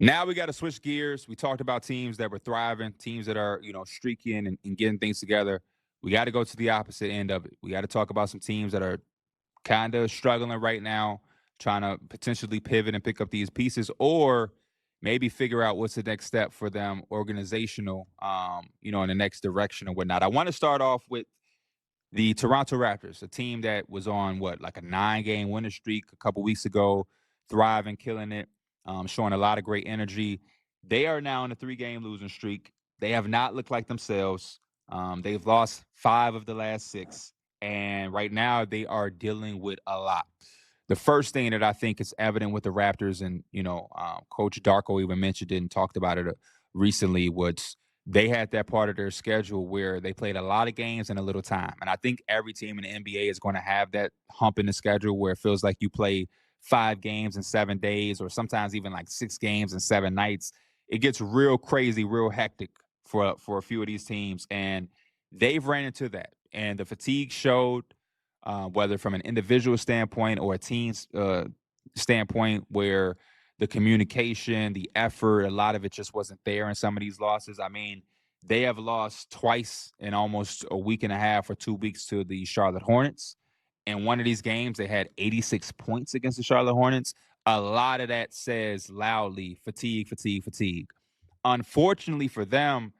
Now we got to switch gears. We talked about teams that were thriving, teams that are, streaking and getting things together. We got to go to the opposite end of it. We got to talk about some teams that are kind of struggling right now, trying to potentially pivot and pick up these pieces, or maybe figure out what's the next step for them, organizational, in the next direction or whatnot. I want to start off with the Toronto Raptors, a team that was on like a 9-game winning streak a couple weeks ago, thriving, killing it, showing a lot of great energy. They are now in a 3-game losing streak. They have not looked like themselves. They've lost 5 of the last 6, and right now they are dealing with a lot. The first thing that I think is evident with the Raptors, and Coach Darko even mentioned it and talked about it recently, was they had that part of their schedule where they played a lot of games in a little time. And I think every team in the NBA is going to have that hump in the schedule where it feels like you play 5 games in 7 days, or sometimes even like 6 games in 7 nights. It gets real crazy, real hectic for a few of these teams. And they've ran into that. And the fatigue showed, whether from an individual standpoint or a team's standpoint, where the communication, the effort, a lot of it just wasn't there in some of these losses. I mean, they have lost twice in almost a week and a half or 2 weeks to the Charlotte Hornets. In one of these games, they had 86 points against the Charlotte Hornets. A lot of that says loudly, fatigue, fatigue, fatigue. Unfortunately for them,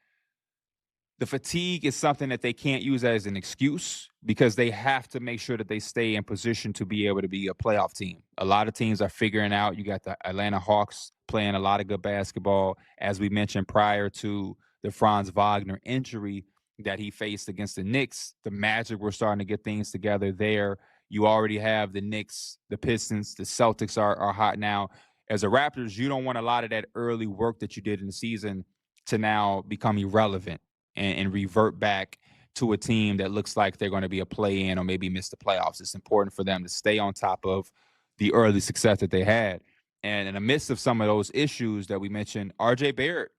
the fatigue is something that they can't use as an excuse, because they have to make sure that they stay in position to be able to be a playoff team. A lot of teams are figuring out. You got the Atlanta Hawks playing a lot of good basketball, as we mentioned prior to the Franz Wagner injury that he faced against the Knicks. The Magic were starting to get things together there. You already have the Knicks, the Pistons, the Celtics are hot now. As a Raptors, you don't want a lot of that early work that you did in the season to now become irrelevant and revert back to a team that looks like they're going to be a play-in or maybe miss the playoffs. It's important for them to stay on top of the early success that they had. And in the midst of some of those issues that we mentioned, RJ Barrett,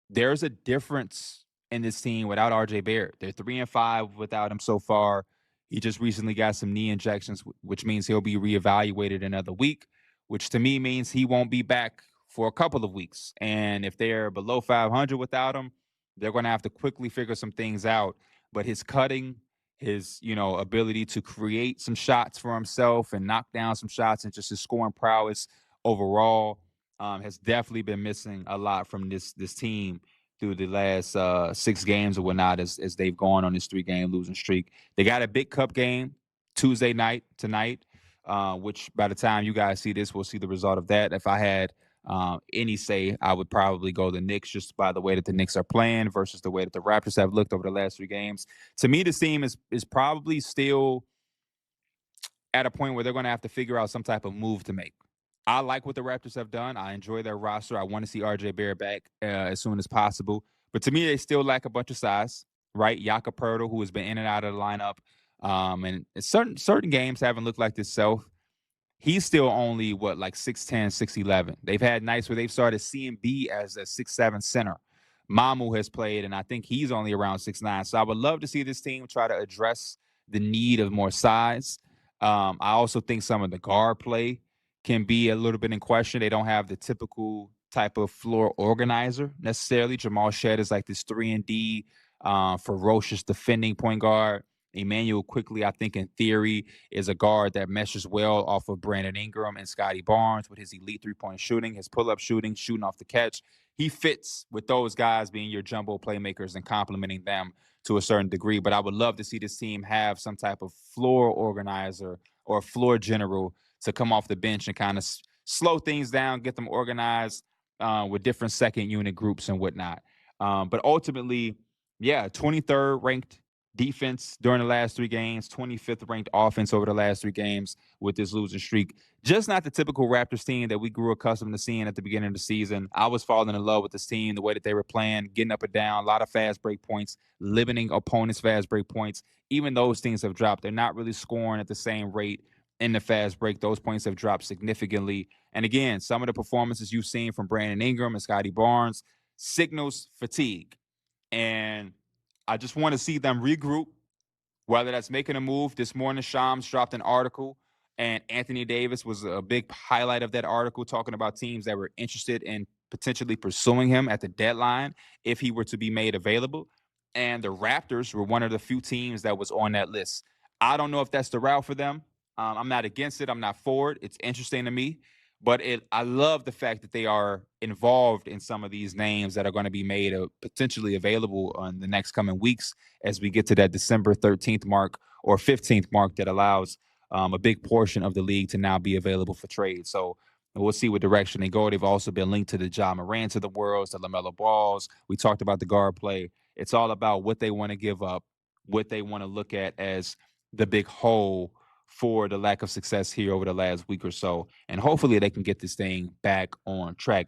there's a difference in this team without RJ Barrett. They're 3-5 without him so far. He just recently got some knee injections, which means he'll be reevaluated another week, which to me means he won't be back for a couple of weeks. And if they're below 500 without him, they're going to have to quickly figure some things out. But his cutting, his ability to create some shots for himself and knock down some shots, and just his scoring prowess overall has definitely been missing a lot from this team through the last 6 games or whatnot, as they've gone on this 3-game losing streak. They got a big cup game Tuesday night tonight, which by the time you guys see this, we'll see the result of that. If I had any say, I would probably go the Knicks, just by the way that the Knicks are playing versus the way that the Raptors have looked over the last 3 games. To me, this team is probably still at a point where they're going to have to figure out some type of move to make. I like what the Raptors have done. I enjoy their roster. I want to see RJ Barrett back as soon as possible. But to me, they still lack a bunch of size, right? Jakob Poeltl, who has been in and out of the lineup, and certain games haven't looked like this self. He's still only, like 6'10", 6'11". They've had nights where they've started CMB as a 6'7" center. Mamu has played, and I think he's only around 6'9". So I would love to see this team try to address the need of more size. I also think some of the guard play can be a little bit in question. They don't have the typical type of floor organizer necessarily. Jamal Shead is like this 3-and-D, ferocious defending point guard. Emmanuel Quickly, I think in theory, is a guard that meshes well off of Brandon Ingram and Scotty Barnes with his elite 3-point shooting, his pull-up shooting, shooting off the catch. He fits with those guys being your jumbo playmakers and complementing them to a certain degree. But I would love to see this team have some type of floor organizer or floor general to come off the bench and kind of slow things down, get them organized with different second unit groups and whatnot. But ultimately, 23rd ranked defense during the last 3 games, 25th ranked offense over the last 3 games with this losing streak. Just not the typical Raptors team that we grew accustomed to seeing at the beginning of the season. I was falling in love with this team, the way that they were playing, getting up and down, a lot of fast break points, limiting opponents' fast break points. Even those things have dropped. They're not really scoring at the same rate in the fast break. Those points have dropped significantly. And again, some of the performances you've seen from Brandon Ingram and Scotty Barnes signals fatigue. And I just want to see them regroup, whether that's making a move. This morning, Shams dropped an article And Anthony Davis was a big highlight of that article, talking about teams that were interested in potentially pursuing him at the deadline if he were to be made available. And the Raptors were one of the few teams that was on that list. I don't know if that's the route for them. I'm not against it. I'm not for it. It's interesting to me. But I love the fact that they are involved in some of these names that are going to be made potentially available in the next coming weeks as we get to that December 13th mark or 15th mark that allows a big portion of the league to now be available for trade. So we'll see what direction they go. They've also been linked to the Ja Morants of the world, to LaMelo Balls. We talked about the guard play. It's all about what they want to give up, what they want to look at as the big hole for the lack of success here over the last week or so. And hopefully they can get this thing back on track.